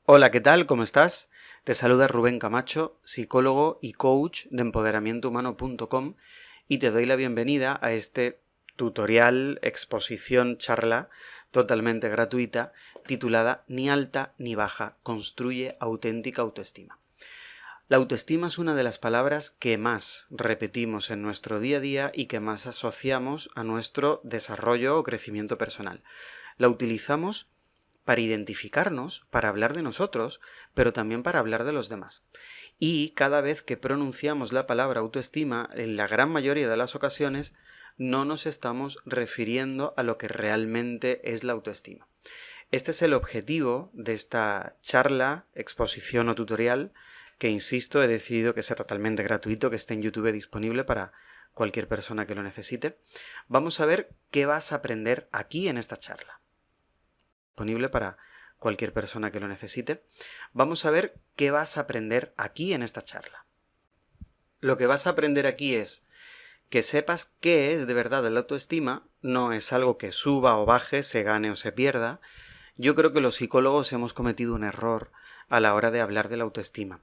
Hola, ¿qué tal? ¿Cómo estás? Te saluda Rubén Camacho, psicólogo y coach de empoderamientohumano.com y te doy la bienvenida a este tutorial, exposición, charla totalmente gratuita titulada Ni alta ni baja, construye auténtica autoestima. La autoestima es una de las palabras que más repetimos en nuestro día a día y que más asociamos a nuestro desarrollo o crecimiento personal. La utilizamos para identificarnos, para hablar de nosotros, pero también para hablar de los demás. Y cada vez que pronunciamos la palabra autoestima, en la gran mayoría de las ocasiones, no nos estamos refiriendo a lo que realmente es la autoestima. Este es el objetivo de esta charla, exposición o tutorial, que insisto, he decidido que sea totalmente gratuito, que esté en YouTube disponible para cualquier persona que lo necesite. Vamos a ver qué vas a aprender aquí en esta charla. Disponible para cualquier persona que lo necesite. Vamos a ver qué vas a aprender aquí en esta charla. Lo que vas a aprender aquí es que sepas qué es de verdad la autoestima, no es algo que suba o baje, se gane o se pierda. Yo creo que los psicólogos hemos cometido un error a la hora de hablar de la autoestima.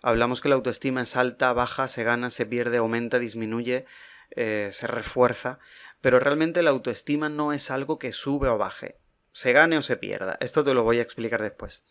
Hablamos que la autoestima es alta, baja, se gana, se pierde, aumenta, disminuye, se refuerza, pero realmente la autoestima no es algo que sube o baje, se gane o se pierda. Esto te lo voy a explicar después.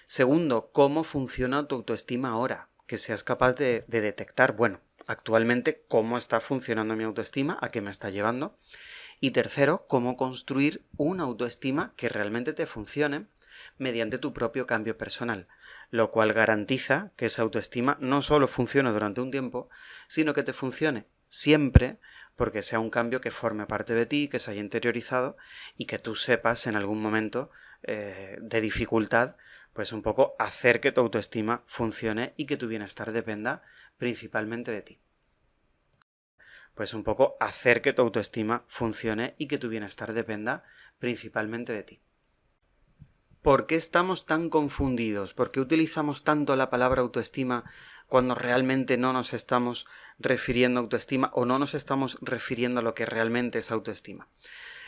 Segundo, ¿cómo funciona tu autoestima ahora? Que seas capaz de detectar, bueno, actualmente cómo está funcionando mi autoestima, a qué me está llevando. Y tercero, cómo construir una autoestima que realmente te funcione mediante tu propio cambio personal, lo cual garantiza que esa autoestima no solo funcione durante un tiempo, sino que te funcione siempre, porque sea un cambio que forme parte de ti, que se haya interiorizado y que tú sepas en algún momento de dificultad, pues un poco hacer que tu autoestima funcione y que tu bienestar dependa principalmente de ti. Pues un poco hacer que tu autoestima funcione y que tu bienestar dependa principalmente de ti. ¿Por qué estamos tan confundidos? ¿Por qué utilizamos tanto la palabra autoestima cuando realmente no nos estamos refiriendo a autoestima o no nos estamos refiriendo a lo que realmente es autoestima?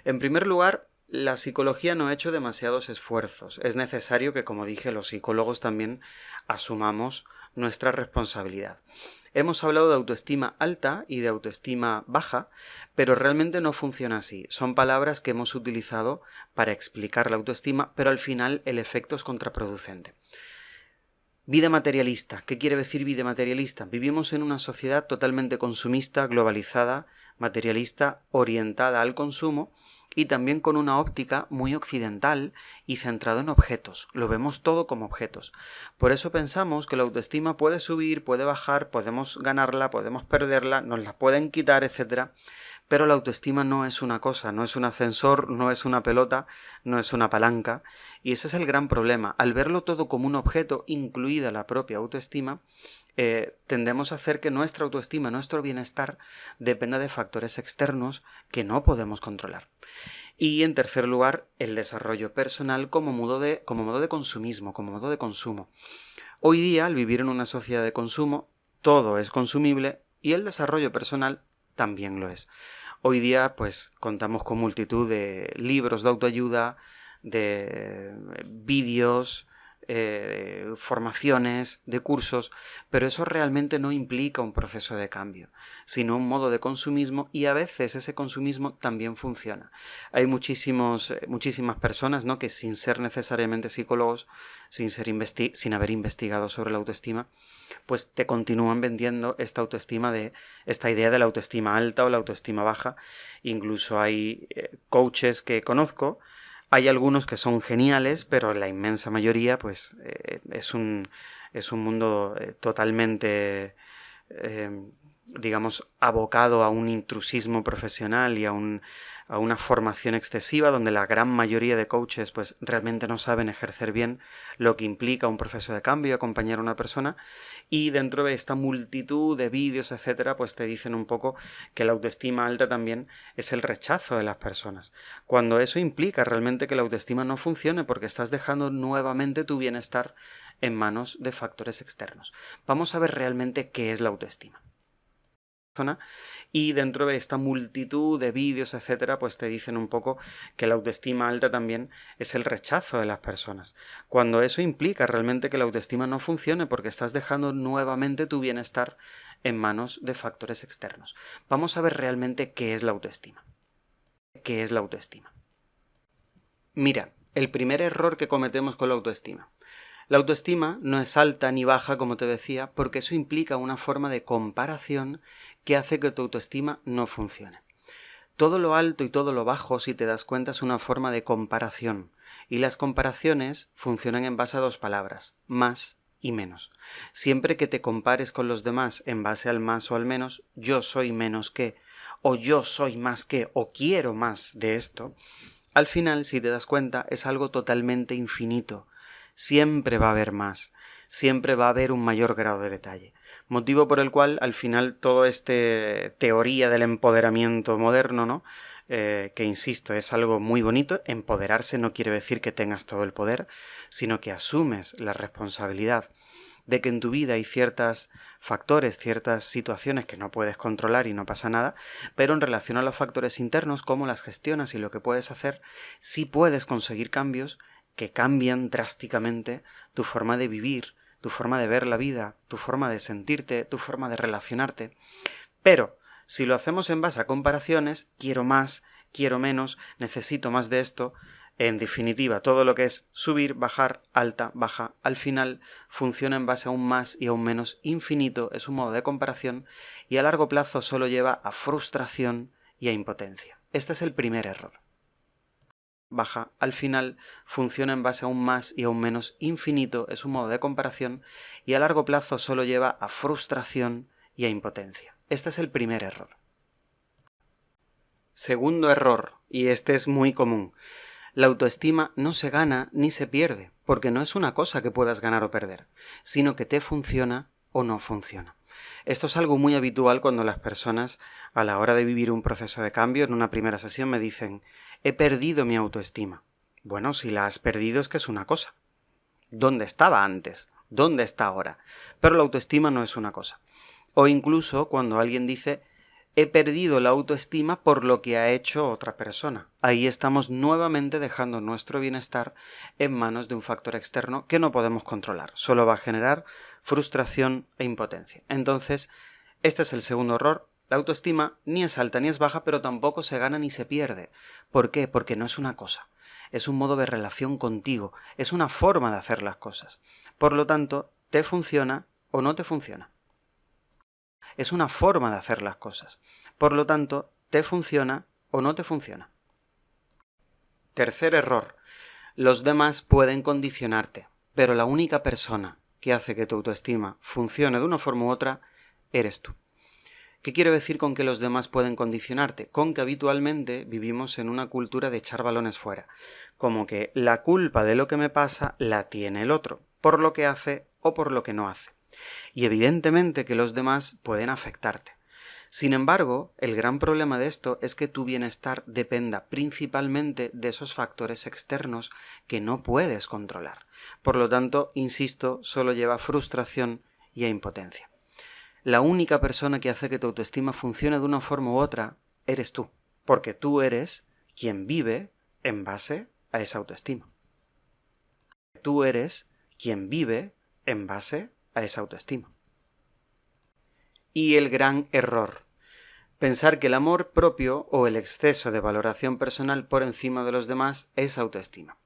En primer lugar, la psicología no ha hecho demasiados esfuerzos. Es necesario que, como dije, los psicólogos también asumamos nuestra responsabilidad. Hemos hablado de autoestima alta y de autoestima baja, pero realmente no funciona así. Son palabras que hemos utilizado para explicar la autoestima, pero al final el efecto es contraproducente. Vida materialista. ¿Qué quiere decir vida materialista? Vivimos en una sociedad totalmente consumista, globalizada, materialista, orientada al consumo y también con una óptica muy occidental y centrado en objetos. Lo vemos todo como objetos. Por eso pensamos que la autoestima puede subir, puede bajar, podemos ganarla, podemos perderla, nos la pueden quitar, etc. Pero la autoestima no es una cosa, no es un ascensor, no es una pelota, no es una palanca. Y ese es el gran problema. Al verlo todo como un objeto, incluida la propia autoestima, tendemos a hacer que nuestra autoestima, nuestro bienestar, dependa de factores externos que no podemos controlar. Y en tercer lugar, el desarrollo personal como modo de consumismo, como modo de consumo. Hoy día, al vivir en una sociedad de consumo, todo es consumible y el desarrollo personal también lo es. Hoy día, pues, contamos con multitud de libros de autoayuda, de vídeos, formaciones, de cursos, pero eso realmente no implica un proceso de cambio, sino un modo de consumismo y a veces ese consumismo también funciona. Hay muchísimas personas, ¿no?, que sin ser necesariamente psicólogos, sin haber investigado sobre la autoestima, pues te continúan vendiendo esta idea de la autoestima alta o la autoestima baja. Incluso hay coaches que conozco. Hay algunos que son geniales, pero la inmensa mayoría pues es un mundo totalmente, digamos, abocado a un intrusismo profesional y a una formación excesiva, donde la gran mayoría de coaches pues realmente no saben ejercer bien lo que implica un proceso de cambio y acompañar a una persona, y dentro de esta multitud de vídeos, etcétera, pues te dicen un poco que la autoestima alta también es el rechazo de las personas, cuando eso implica realmente que la autoestima no funcione porque estás dejando nuevamente tu bienestar en manos de factores externos. Vamos a ver realmente qué es la autoestima. y dentro de esta multitud de vídeos, etcétera, pues te dicen un poco que la autoestima alta también es el rechazo de las personas, cuando eso implica realmente que la autoestima no funcione porque estás dejando nuevamente tu bienestar en manos de factores externos. Vamos a ver realmente qué es la autoestima. ¿Qué es la autoestima? Mira, el primer error que cometemos con la autoestima. La autoestima no es alta ni baja, como te decía, porque eso implica una forma de comparación que hace que tu autoestima no funcione. Todo lo alto y todo lo bajo, si te das cuenta, es una forma de comparación, y las comparaciones funcionan en base a dos palabras, más y menos. Siempre que te compares con los demás en base al más o al menos, yo soy menos que, o yo soy más que, o quiero más de esto, al final, si te das cuenta, es algo totalmente infinito. Siempre va a haber más, siempre va a haber un mayor grado de detalle. Motivo por el cual, al final, toda esta teoría del empoderamiento moderno, ¿no? Que insisto, es algo muy bonito. Empoderarse no quiere decir que tengas todo el poder, sino que asumes la responsabilidad de que en tu vida hay ciertos factores, ciertas situaciones que no puedes controlar y no pasa nada, pero en relación a los factores internos, cómo las gestionas y lo que puedes hacer, sí puedes conseguir cambios que cambian drásticamente tu forma de vivir, tu forma de ver la vida, tu forma de sentirte, tu forma de relacionarte. Pero si lo hacemos en base a comparaciones, quiero más, quiero menos, necesito más de esto, en definitiva, todo lo que es subir, bajar, alta, baja, al final funciona en base a un más y a un menos infinito, es un modo de comparación y a largo plazo solo lleva a frustración y a impotencia. Este es el primer error. Baja, al final funciona en base a un más y a un menos infinito, es un modo de comparación y a largo plazo solo lleva a frustración y a impotencia. Este es el primer error. Segundo error, y este es muy común. La autoestima no se gana ni se pierde, porque no es una cosa que puedas ganar o perder, sino que te funciona o no funciona. Esto es algo muy habitual cuando las personas, a la hora de vivir un proceso de cambio, en una primera sesión me dicen: he perdido mi autoestima. Bueno, si la has perdido es que es una cosa. ¿Dónde estaba antes? ¿Dónde está ahora? Pero la autoestima no es una cosa. O incluso cuando alguien dice: he perdido la autoestima por lo que ha hecho otra persona. Ahí estamos nuevamente dejando nuestro bienestar en manos de un factor externo que no podemos controlar. Solo va a generar frustración e impotencia. Entonces, este es el segundo error. La autoestima ni es alta ni es baja, pero tampoco se gana ni se pierde. ¿Por qué? Porque no es una cosa. Es un modo de relación contigo. Es una forma de hacer las cosas. Por lo tanto, ¿te funciona o no te funciona? Es una forma de hacer las cosas. Por lo tanto, ¿te funciona o no te funciona? Tercer error. Los demás pueden condicionarte, pero la única persona que hace que tu autoestima funcione de una forma u otra eres tú. ¿Qué quiero decir con que los demás pueden condicionarte? Con que habitualmente vivimos en una cultura de echar balones fuera. Como que la culpa de lo que me pasa la tiene el otro, por lo que hace o por lo que no hace. Y evidentemente que los demás pueden afectarte. Sin embargo, el gran problema de esto es que tu bienestar dependa principalmente de esos factores externos que no puedes controlar. Por lo tanto, insisto, solo lleva a frustración y a impotencia. La única persona que hace que tu autoestima funcione de una forma u otra eres tú, porque tú eres quien vive en base a esa autoestima. Tú eres quien vive en base a esa autoestima. Y el gran error: pensar que el amor propio o el exceso de valoración personal por encima de los demás es autoestima.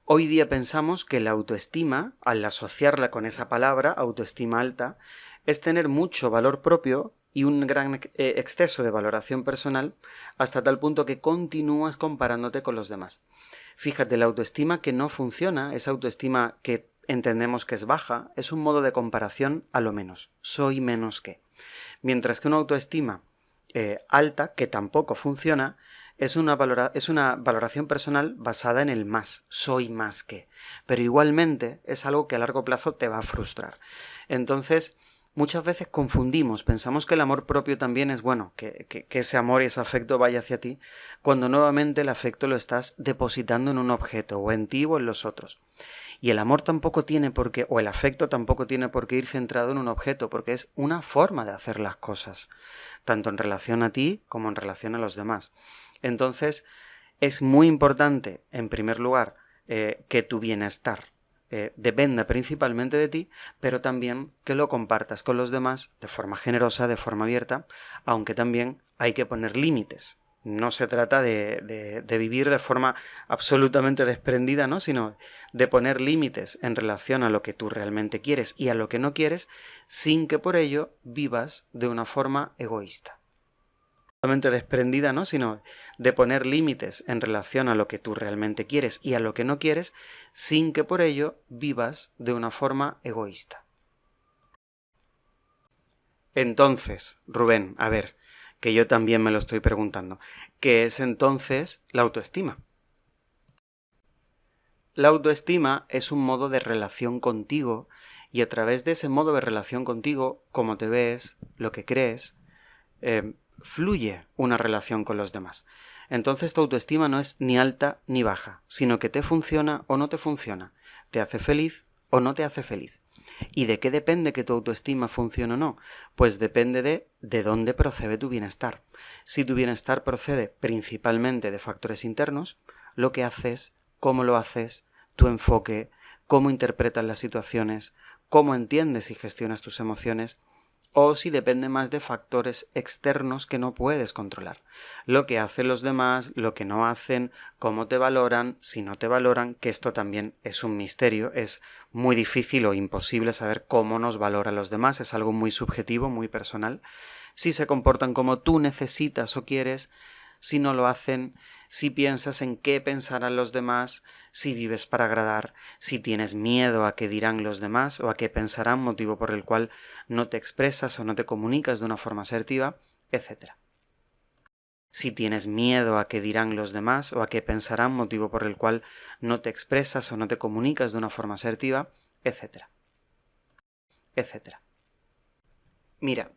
Hoy día pensamos que la autoestima, al asociarla con esa palabra, autoestima alta, es tener mucho valor propio y un gran exceso de valoración personal hasta tal punto que continúas comparándote con los demás. Fíjate, la autoestima que no funciona, esa autoestima que entendemos que es baja, es un modo de comparación a lo menos. Soy menos que. Mientras que una autoestima alta, que tampoco funciona, es una valoración personal basada en el más. Soy más que. Pero igualmente es algo que a largo plazo te va a frustrar. Entonces, muchas veces confundimos, pensamos que el amor propio también es bueno, que ese amor y ese afecto vaya hacia ti, cuando nuevamente el afecto lo estás depositando en un objeto, o en ti o en los otros. Y el amor tampoco tiene por qué, o el afecto tampoco tiene por qué ir centrado en un objeto, porque es una forma de hacer las cosas, tanto en relación a ti como en relación a los demás. Entonces, es muy importante, en primer lugar, que tu bienestar dependa principalmente de ti, pero también que lo compartas con los demás de forma generosa, de forma abierta, aunque también hay que poner límites. No se trata de vivir de forma absolutamente desprendida, ¿no? Sino de poner límites en relación a lo que tú realmente quieres y a lo que no quieres, sin que por ello vivas de una forma egoísta. Absolutamente desprendida, ¿no? Sino de poner límites en relación a lo que tú realmente quieres y a lo que no quieres, sin que por ello vivas de una forma egoísta. Entonces, Rubén, a ver, que yo también me lo estoy preguntando, ¿qué es entonces la autoestima? La autoestima es un modo de relación contigo y a través de ese modo de relación contigo, cómo te ves, lo que crees, fluye una relación con los demás. Entonces tu autoestima no es ni alta ni baja, sino que te funciona o no te funciona, te hace feliz o no te hace feliz. ¿Y de qué depende que tu autoestima funcione o no? Pues depende de dónde procede tu bienestar. Si tu bienestar procede principalmente de factores internos, lo que haces, cómo lo haces, tu enfoque, cómo interpretas las situaciones, cómo entiendes y gestionas tus emociones, o si depende más de factores externos que no puedes controlar. Lo que hacen los demás, lo que no hacen, cómo te valoran, si no te valoran, que esto también es un misterio, es muy difícil o imposible saber cómo nos valoran los demás, es algo muy subjetivo, muy personal. Si se comportan como tú necesitas o quieres, si no lo hacen, si piensas en qué pensarán los demás, si vives para agradar, si tienes miedo a qué dirán los demás o a qué pensarán, motivo por el cual no te expresas o no te comunicas de una forma asertiva, etc. Si tienes miedo a qué dirán los demás o a qué pensarán, motivo por el cual no te expresas o no te comunicas de una forma asertiva, etc. etc. Mira,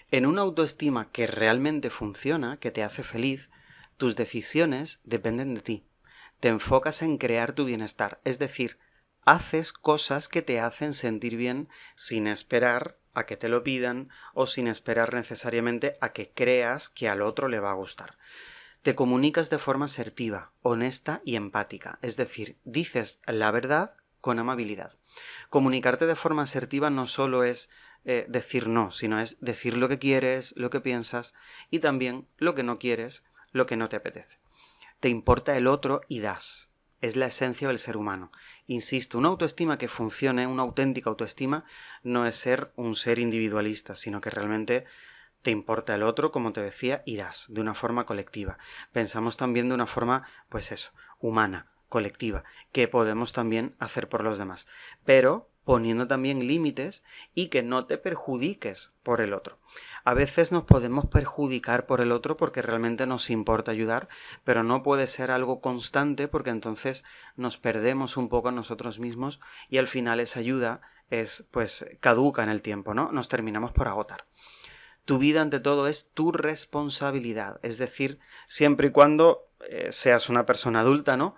en una autoestima que realmente funciona, que te hace feliz, tus decisiones dependen de ti. Te enfocas en crear tu bienestar, es decir, haces cosas que te hacen sentir bien sin esperar a que te lo pidan o sin esperar necesariamente a que creas que al otro le va a gustar. Te comunicas de forma asertiva, honesta y empática, es decir, dices la verdad con amabilidad. Comunicarte de forma asertiva no solo es decir no, sino es decir lo que quieres, lo que piensas y también lo que no quieres, lo que no te apetece. Te importa el otro y das. Es la esencia del ser humano. Insisto, una autoestima que funcione, una auténtica autoestima, no es ser un ser individualista, sino que realmente te importa el otro, como te decía, y das, de una forma colectiva. Pensamos también de una forma, pues eso, humana, colectiva, que podemos también hacer por los demás. Pero poniendo también límites y que no te perjudiques por el otro. A veces nos podemos perjudicar por el otro porque realmente nos importa ayudar, pero no puede ser algo constante porque entonces nos perdemos un poco a nosotros mismos y al final esa ayuda es pues caduca en el tiempo, ¿no? Nos terminamos por agotar. Tu vida, ante todo, es tu responsabilidad, es decir, siempre y cuando seas una persona adulta, ¿no?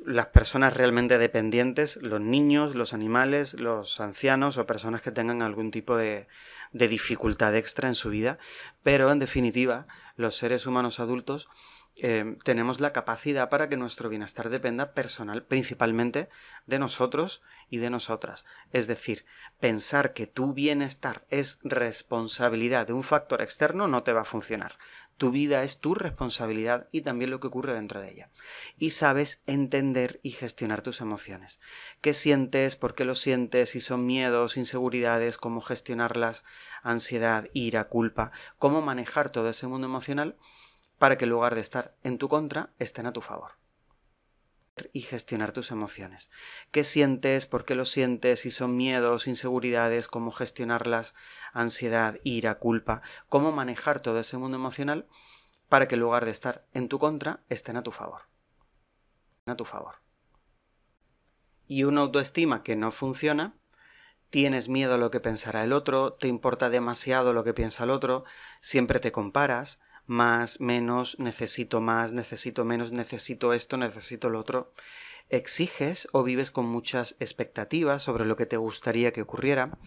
Las personas realmente dependientes, los niños, los animales, los ancianos o personas que tengan algún tipo de dificultad extra en su vida, pero en definitiva, los seres humanos adultos tenemos la capacidad para que nuestro bienestar dependa principalmente de nosotros y de nosotras. Es decir, pensar que tu bienestar es responsabilidad de un factor externo no te va a funcionar. Tu vida es tu responsabilidad y también lo que ocurre dentro de ella. Y sabes entender y gestionar tus emociones. ¿Qué sientes? ¿Por qué lo sientes? Si son miedos, inseguridades, cómo gestionarlas, ansiedad, ira, culpa, cómo manejar todo ese mundo emocional para que en lugar de estar en tu contra, estén a tu favor. Y gestionar tus emociones. ¿Qué sientes? ¿Por qué lo sientes? Si son miedos, inseguridades, cómo gestionarlas, ansiedad, ira, culpa, cómo manejar todo ese mundo emocional para que en lugar de estar en tu contra, estén a tu favor. A tu favor. Y una autoestima que no funciona, tienes miedo a lo que pensará el otro, te importa demasiado lo que piensa el otro, siempre te comparas, más, menos, necesito menos, necesito esto, necesito lo otro. Exiges o vives con muchas expectativas sobre lo que te gustaría que ocurriera.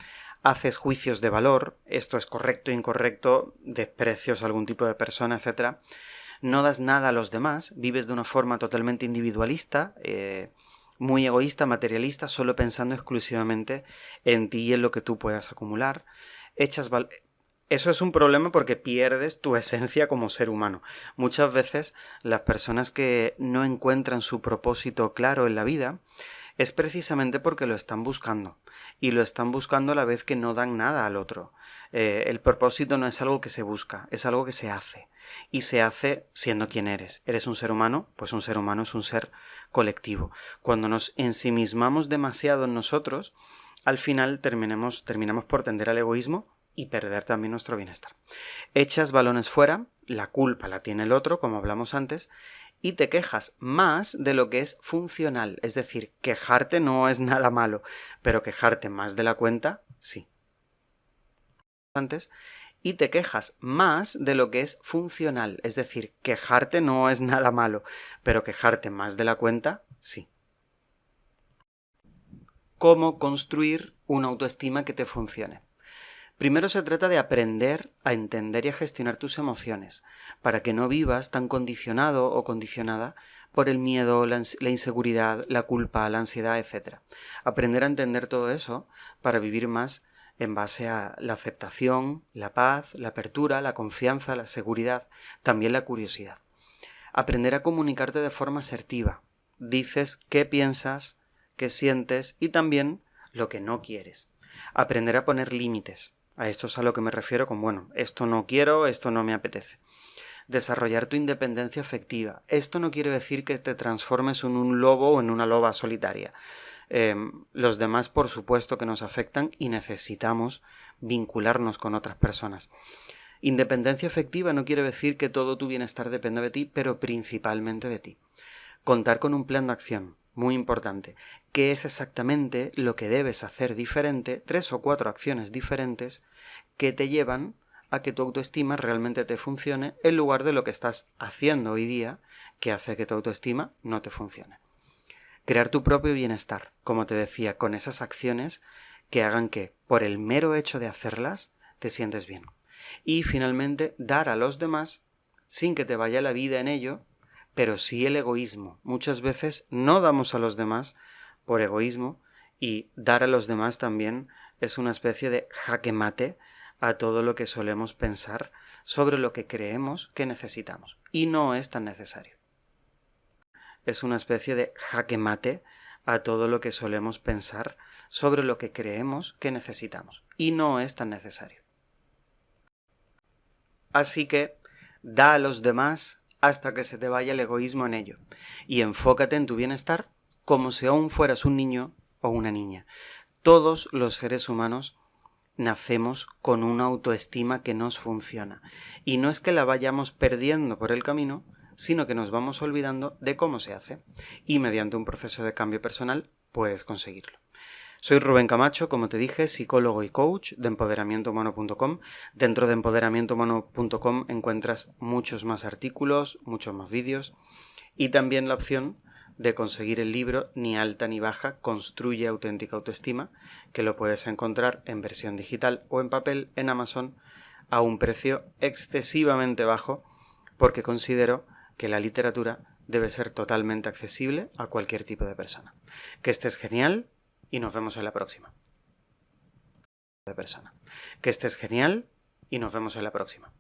Haces juicios de valor, esto es correcto, incorrecto, desprecios a algún tipo de persona, etc. No das nada a los demás, vives de una forma totalmente individualista, muy egoísta, materialista, solo pensando exclusivamente en ti y en lo que tú puedas acumular. Eso es un problema porque pierdes tu esencia como ser humano. Muchas veces las personas que no encuentran su propósito claro en la vida es precisamente porque lo están buscando, y lo están buscando a la vez que no dan nada al otro. El propósito no es algo que se busca, es algo que se hace, y se hace siendo quien eres. ¿Eres un ser humano? Pues un ser humano es un ser colectivo. Cuando nos ensimismamos demasiado en nosotros, al final terminamos por tender al egoísmo y perder también nuestro bienestar. Echas balones fuera, la culpa la tiene el otro, como hablamos antes, y te quejas más de lo que es funcional. Es decir, quejarte no es nada malo, pero quejarte más de la cuenta, sí. Antes, y te quejas más de lo que es funcional. Es decir, quejarte no es nada malo, pero quejarte más de la cuenta, sí. ¿Cómo construir una autoestima que te funcione? Primero se trata de aprender a entender y a gestionar tus emociones, para que no vivas tan condicionado o condicionada por el miedo, la inseguridad, la culpa, la ansiedad, etc. Aprender a entender todo eso para vivir más en base a la aceptación, la paz, la apertura, la confianza, la seguridad, también la curiosidad. Aprender a comunicarte de forma asertiva. Dices qué piensas, qué sientes y también lo que no quieres. Aprender a poner límites. A esto es a lo que me refiero con, bueno, esto no quiero, esto no me apetece. Desarrollar tu independencia afectiva. Esto no quiere decir que te transformes en un lobo o en una loba solitaria. Los demás, por supuesto, que nos afectan y necesitamos vincularnos con otras personas. Independencia afectiva no quiere decir que todo tu bienestar dependa de ti, pero principalmente de ti. Contar con un plan de acción. Muy importante. ¿Qué es exactamente lo que debes hacer diferente? 3 o 4 acciones diferentes que te llevan a que tu autoestima realmente te funcione en lugar de lo que estás haciendo hoy día que hace que tu autoestima no te funcione. Crear tu propio bienestar, como te decía, con esas acciones que hagan que, por el mero hecho de hacerlas, te sientes bien. Y finalmente, dar a los demás sin que te vaya la vida en ello, pero sí el egoísmo. Muchas veces no damos a los demás por egoísmo y dar a los demás también es una especie de jaque mate a todo lo que solemos pensar sobre lo que creemos que necesitamos. Y no es tan necesario. Es una especie de jaque mate a todo lo que solemos pensar sobre lo que creemos que necesitamos. Y no es tan necesario. Así que da a los demás hasta que se te vaya el egoísmo en ello. Y enfócate en tu bienestar como si aún fueras un niño o una niña. Todos los seres humanos nacemos con una autoestima que nos funciona. Y no es que la vayamos perdiendo por el camino, sino que nos vamos olvidando de cómo se hace. Y mediante un proceso de cambio personal puedes conseguirlo. Soy Rubén Camacho, como te dije, psicólogo y coach de empoderamientohumano.com. Dentro de empoderamientohumano.com encuentras muchos más artículos, muchos más vídeos y también la opción de conseguir el libro Ni alta ni baja, construye auténtica autoestima, que lo puedes encontrar en versión digital o en papel en Amazon a un precio excesivamente bajo, porque considero que la literatura debe ser totalmente accesible a cualquier tipo de persona. Que estés genial y nos vemos en la próxima. Que estés genial y nos vemos en la próxima.